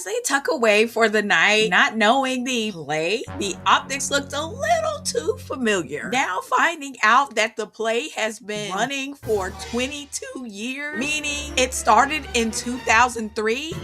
As they tuck away for the night, not knowing the play, the optics looked a little too familiar. Now finding out that the play has been running for 22 years, meaning it started in 2003.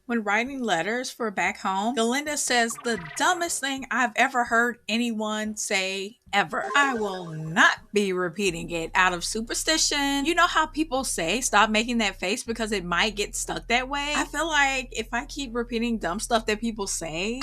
When writing letters for back home, Galinda says the dumbest thing I've ever heard anyone say ever. I will not be repeating it out of superstition. You know how people say stop making that face because it might get stuck that way? I feel like if I keep repeating dumb stuff that people say.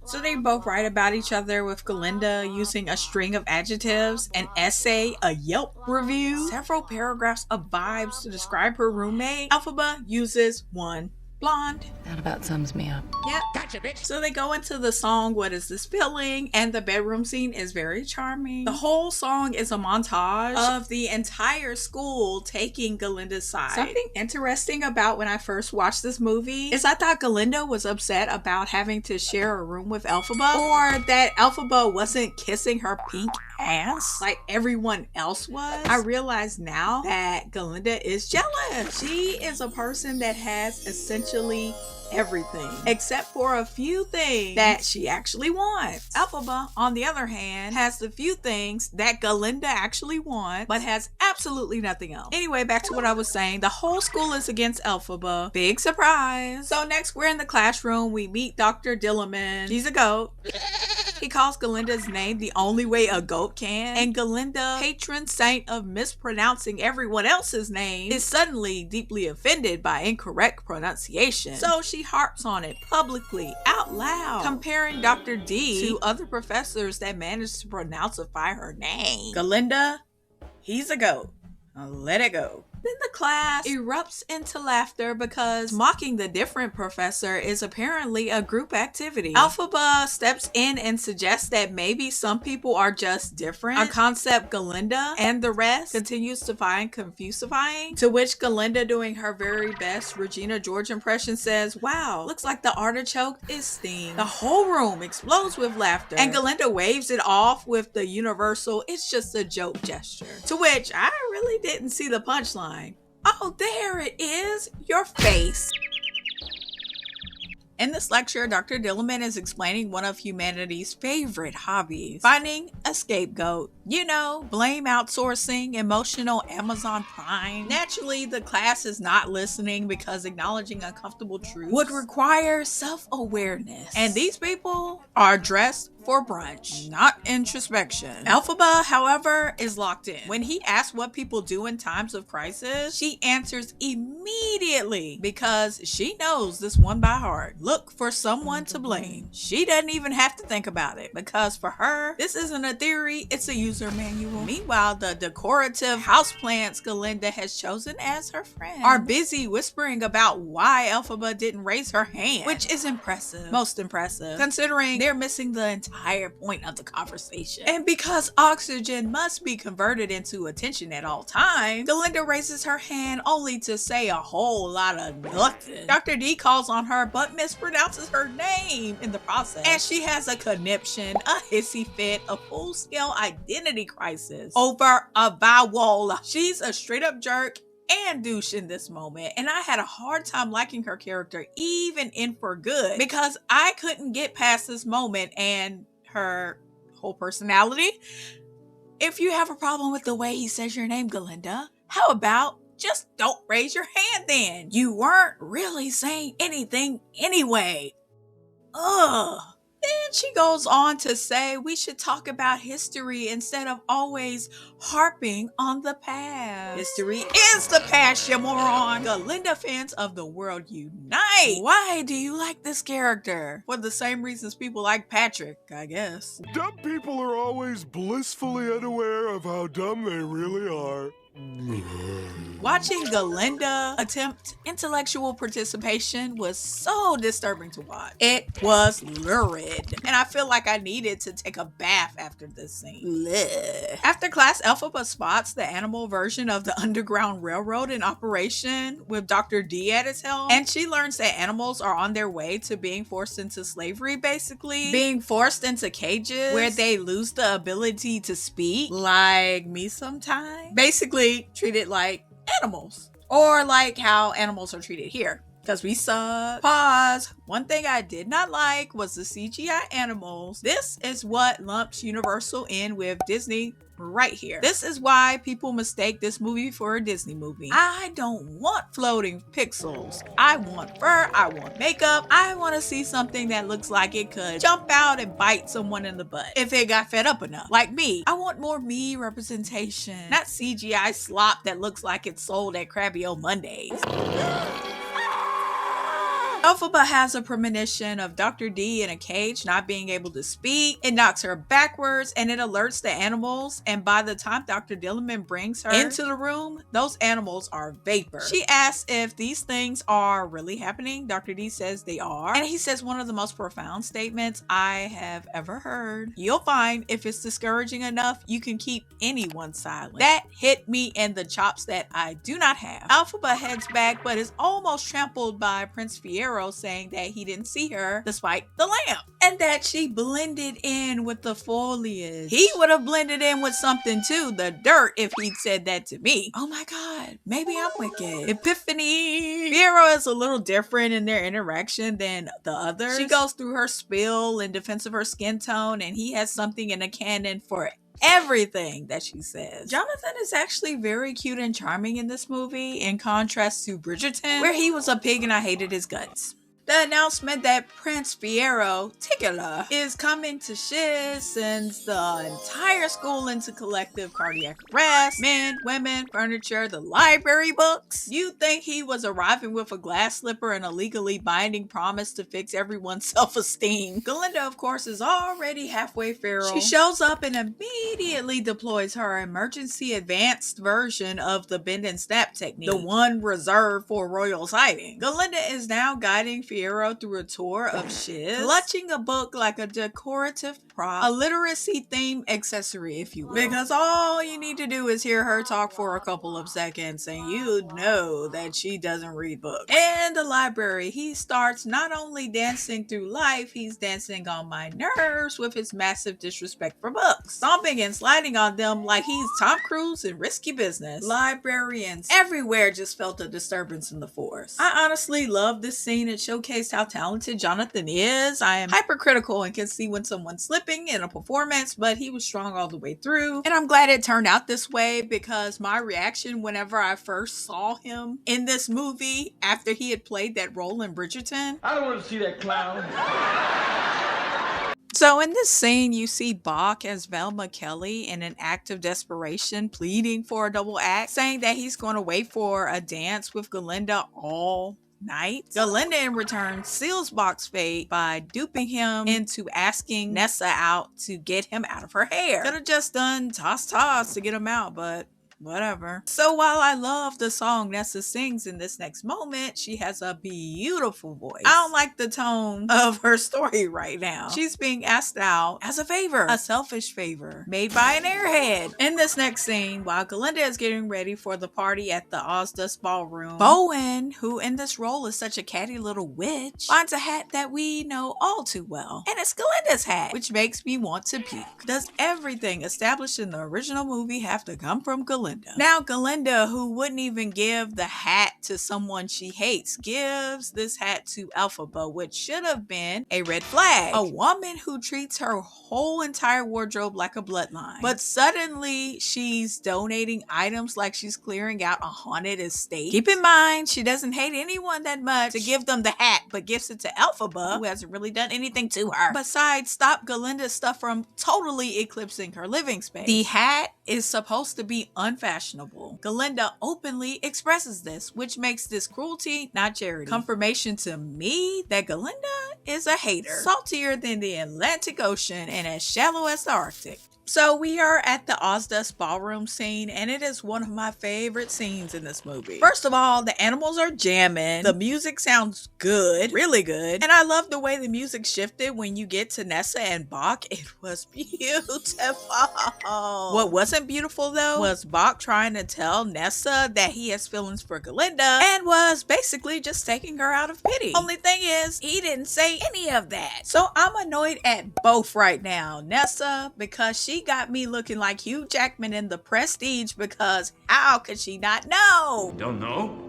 So they both write about each other, with Galinda using a string of adjectives, an essay, a Yelp review, several paragraphs of vibes to describe her roommate. Elphaba uses one, blonde. That about sums me up. Yep. Gotcha, bitch. So they go into the song, What Is This Feeling? And the bedroom scene is very charming. The whole song is a montage of the entire school taking Galinda's side. Something interesting about when I first watched this movie is I thought Galinda was upset about having to share a room with Elphaba, or that Elphaba wasn't kissing her pink ass like everyone else was. I realize now that Galinda is jealous. She is a person that has essentially everything except for a few things that she actually wants. Elphaba, on the other hand, has the few things that Galinda actually wants but has absolutely nothing else. Anyway, back to what I was saying. The whole school is against Elphaba. Big surprise. So next we're in the classroom. We meet Dr. Dillerman. She's a goat. He calls Galinda's name the only way a goat can, and Galinda, patron saint of mispronouncing everyone else's name, is suddenly deeply offended by incorrect pronunciation. So she harps on it publicly, out loud, comparing Dr. D to other professors that managed to pronouncify her name. Galinda, he's a goat. Let it go. Then the class erupts into laughter because mocking the different professor is apparently a group activity. Elphaba steps in and suggests that maybe some people are just different, a concept Galinda and the rest continues to find confusifying, to which Galinda, doing her very best Regina George impression, says, "Wow, looks like the artichoke is steamed." The whole room explodes with laughter, and Galinda waves it off with the universal "it's just a joke" gesture, to which I really didn't see the punchline. Oh, there it is, your face. In this lecture, Dr. Dillerman is explaining one of humanity's favorite hobbies, finding a scapegoat. You know, blame outsourcing, emotional Amazon Prime. Naturally, the class is not listening because acknowledging uncomfortable truths would require self-awareness. And these people are dressed for brunch, not introspection. Elphaba, however, is locked in. When he asks what people do in times of crisis, she answers immediately because she knows this one by heart. Look for someone to blame. She doesn't even have to think about it because for her, this isn't a theory, it's a user manual. Meanwhile, the decorative houseplants Galinda has chosen as her friend are busy whispering about why Elphaba didn't raise her hand, which is impressive, most impressive, considering they're missing the entire point of the conversation. And because oxygen must be converted into attention at all times, Galinda raises her hand only to say a whole lot of nothing. Dr. D calls on her but mispronounces her name in the process, and she has a conniption, a hissy fit, a full-scale identity crisis over a vowel. She's a straight-up jerk and douche in this moment, and I had a hard time liking her character even in for good because I couldn't get past this moment and her whole personality. If you have a problem with the way he says your name, Galinda, How about just don't raise your hand then? You weren't really saying anything anyway. Ugh. Then she goes on to say we should talk about history instead of always harping on the past. History is the past, you moron. Galinda fans of the world unite. Why do you like this character? For the same reasons people like Patrick, I guess. Dumb people are always blissfully unaware of how dumb they really are. Watching Galinda attempt intellectual participation was so disturbing to watch. It was lurid, and I feel like I needed to take a bath after this scene. Blech. After class, Elphaba spots the animal version of the Underground Railroad in operation with Dr. D at its helm, and she learns that animals are on their way to being forced into slavery, basically. Being forced into cages where they lose the ability to speak, like me sometimes. Basically, treated like animals, or like how animals are treated here, because we suck. Pause. One thing I did not like was the CGI animals. This is what lumps Universal in with Disney right here. This is why people mistake this movie for a Disney movie. I don't want floating pixels. I want fur. I want makeup. I want to see something that looks like it could jump out and bite someone in the butt if it got fed up enough. Like me. I want more me representation, not CGI slop that looks like it's sold at Krabby O Mondays. Elphaba has a premonition of Dr. D in a cage not being able to speak. It knocks her backwards and it alerts the animals, and by the time Dr. Dillerman brings her into the room, those animals are vapor. She asks if these things are really happening. Dr. D says they are, and he says one of the most profound statements I have ever heard. You'll find if it's discouraging enough, you can keep anyone silent. That hit me in the chops that I do not have. Elphaba heads back but is almost trampled by Prince Fiero, saying that he didn't see her despite the lamp, and that she blended in with the foliage. He would have blended in with something too, the dirt, if he'd said that to me. Oh my god, maybe I'm wicked. Epiphany. Fiero is a little different in their interaction than the others. She goes through her spiel in defense of her skin tone, and he has something in a cannon for everything that she says. Jonathan is actually very cute and charming in this movie, in contrast to Bridgerton, where he was a pig and I hated his guts. The announcement that Prince Fiero Titular is coming to Shiz sends the entire school into collective cardiac arrest. Men, women, furniture, the library books. You'd think he was arriving with a glass slipper and a legally binding promise to fix everyone's self-esteem. Galinda, of course, is already halfway feral. She shows up and immediately deploys her emergency advanced version of the bend and snap technique, the one reserved for royal sighting. Galinda is now guiding Fiero through a tour of Shiz, clutching a book like a decorative prop, a literacy theme accessory, if you will. Because all you need to do is hear her talk for a couple of seconds and you know that she doesn't read books. In the library, he starts not only dancing through life, he's dancing on my nerves with his massive disrespect for books, stomping and sliding on them like he's Tom Cruise in Risky Business. Librarians everywhere just felt a disturbance in the force. I honestly love this scene. It showcased how talented Jonathan is. I am hypercritical and can see when someone's slipping in a performance, but he was strong all the way through. And I'm glad it turned out this way, because my reaction whenever I first saw him in this movie after he had played that role in Bridgerton, I don't want to see that clown. So in this scene, you see Bach as Velma Kelly in an act of desperation, pleading for a double act, saying that he's going to wait for a dance with Galinda all night. Galinda in return seals Bach's fate by duping him into asking Nessa out to get him out of her hair. Could have just done toss to get him out, but whatever. So while I love the song Nessa sings in this next moment, she has a beautiful voice. I don't like the tone of her story right now. She's being asked out as a favor, a selfish favor made by an airhead. In this next scene, while Galinda is getting ready for the party at the Ozdust Ballroom, Bowen, who in this role is such a catty little witch, finds a hat that we know all too well. And it's Galinda's hat, which makes me want to puke. Does everything established in the original movie have to come from Galinda? Galinda. Now Galinda, who wouldn't even give the hat to someone she hates, gives this hat to Elphaba, which should have been a red flag. A woman who treats her whole entire wardrobe like a bloodline. But suddenly she's donating items like she's clearing out a haunted estate. Keep in mind, she doesn't hate anyone that much to give them the hat, but gives it to Elphaba, who hasn't really done anything to her besides stop Galinda's stuff from totally eclipsing her living space. The hat is supposed to be unfashionable. Galinda openly expresses this, which makes this cruelty, not charity. Confirmation to me that Galinda is a hater. Saltier than the Atlantic Ocean and as shallow as the Arctic. So we are at the Ozdas ballroom scene, and it is one of my favorite scenes in this movie. First of all, the animals are jamming. The music sounds good, really good. And I love the way the music shifted when you get to Nessa and Bach. It was beautiful. What wasn't beautiful though was Bach trying to tell Nessa that he has feelings for Galinda and was basically just taking her out of pity. Only thing is, he didn't say any of that. So I'm annoyed at both right now. Nessa, because she got me looking like Hugh Jackman in The Prestige, because how could she not know? Don't know?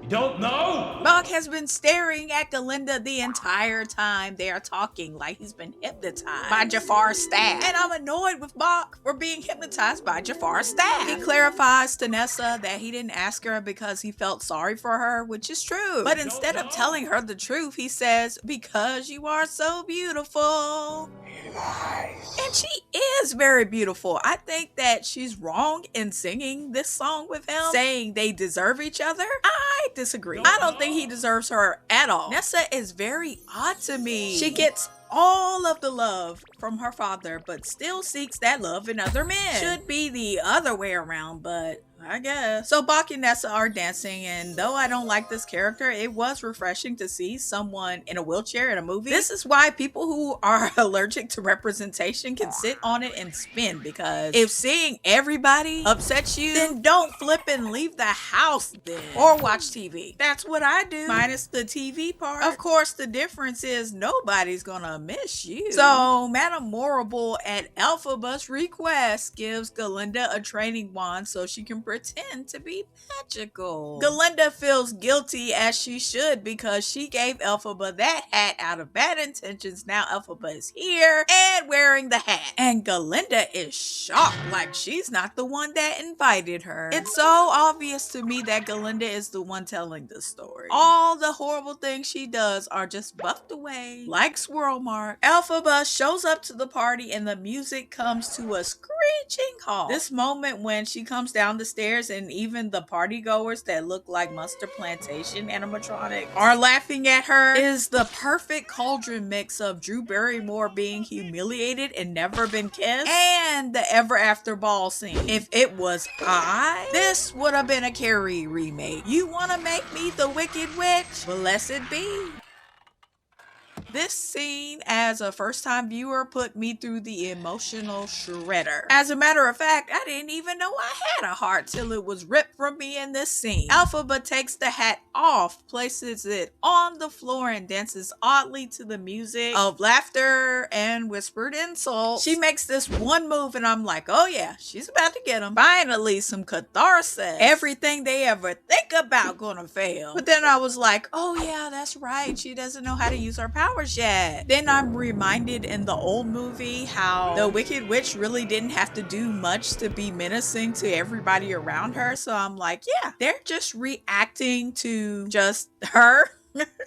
Don't know? Bach has been staring at Galinda the entire time they are talking, like he's been hypnotized by Jafar's staff. And I'm annoyed with Bach for being hypnotized by Jafar's staff. He clarifies to Nessa that he didn't ask her because he felt sorry for her, which is true. But instead of telling her the truth, he says, because you are so beautiful. And she is very beautiful. I think that she's wrong in singing this song with him, saying they deserve each other. I disagree. I don't think he deserves her at all. Nessa is very odd to me. She gets all of the love from her father, but still seeks that love in other men. Should be the other way around, but I guess. So Bach and Nessa are dancing, and though I don't like this character, it was refreshing to see someone in a wheelchair in a movie. This is why people who are allergic to representation can sit on it and spin, because if seeing everybody upsets you, then don't flip and leave the house then. Or watch TV. That's what I do, minus the TV part. Of course, the difference is nobody's gonna miss you. So Madame Morrible at Elphaba's request gives Galinda a training wand so she can pretend to be magical. Galinda feels guilty, as she should, because she gave Elphaba that hat out of bad intentions. Now Elphaba is here and wearing the hat, and Galinda is shocked, like she's not the one that invited her. It's so obvious to me that Galinda is the one telling this story. All the horrible things she does are just buffed away like squirrel mark. Elphaba shows up to the party and the music comes to a screeching halt. This moment when she comes down the stairs and even the party goers that look like Mustard Plantation animatronics are laughing at her is the perfect cauldron mix of Drew Barrymore being humiliated and never been kissed and the Ever After Ball scene. If it was this would have been a Carrie remake. You want to make me the Wicked Witch? Well, let it be. This scene, as a first-time viewer, put me through the emotional shredder. As a matter of fact, I didn't even know I had a heart till it was ripped from me in this scene. Elphaba takes the hat off, places it on the floor, and dances oddly to the music of laughter and whispered insults. She makes this one move, and I'm like, oh yeah, she's about to get him. Finally, some catharsis. Everything they ever think about gonna fail. But then I was like, oh yeah, that's right. She doesn't know how to use her powers yet. Then I'm reminded in the old movie how the Wicked Witch really didn't have to do much to be menacing to everybody around her. So I'm like, yeah, they're just reacting to just her.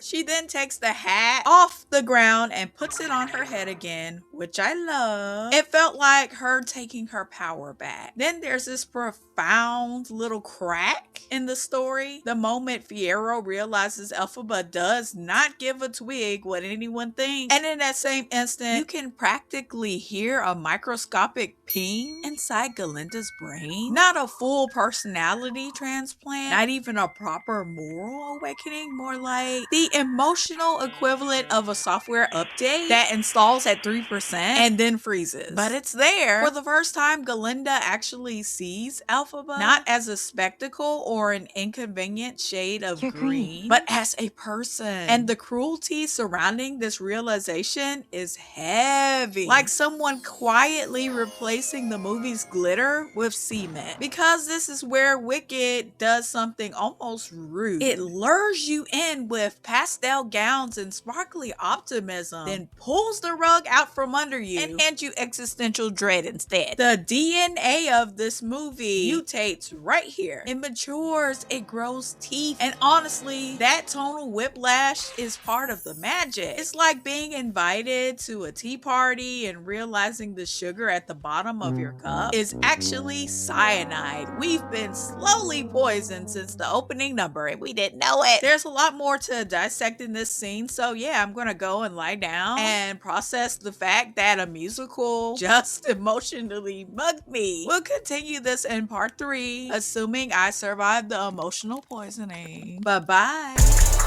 She then takes the hat off the ground and puts it on her head again, which I love. It felt like her taking her power back. Then there's this profound little crack in the story. The moment Fiyero realizes Elphaba does not give a twig what anyone thinks. And in that same instant, you can practically hear a microscopic ping. And inside Galinda's brain. Not a full personality transplant, not even a proper moral awakening, more like the emotional equivalent of a software update that installs at 3% and then freezes. But it's there. For the first time, Galinda actually sees Elphaba not as a spectacle or an inconvenient shade of green, but as a person. And the cruelty surrounding this realization is heavy. Like someone quietly replacing the movie's glitter with cement. Because this is where Wicked does something almost rude. It lures you in with pastel gowns and sparkly optimism, then pulls the rug out from under you and hands you existential dread instead. The DNA of this movie mutates right here. It matures, it grows teeth, and honestly, that tonal whiplash is part of the magic. It's like being invited to a tea party and realizing the sugar at the bottom of your cup is actually cyanide. We've been slowly poisoned since the opening number and we didn't know it. There's a lot more to dissect in this scene, so yeah, I'm gonna go and lie down and process the fact that a musical just emotionally mugged me. We'll continue this in part 3, assuming I survive the emotional poisoning. Bye-bye.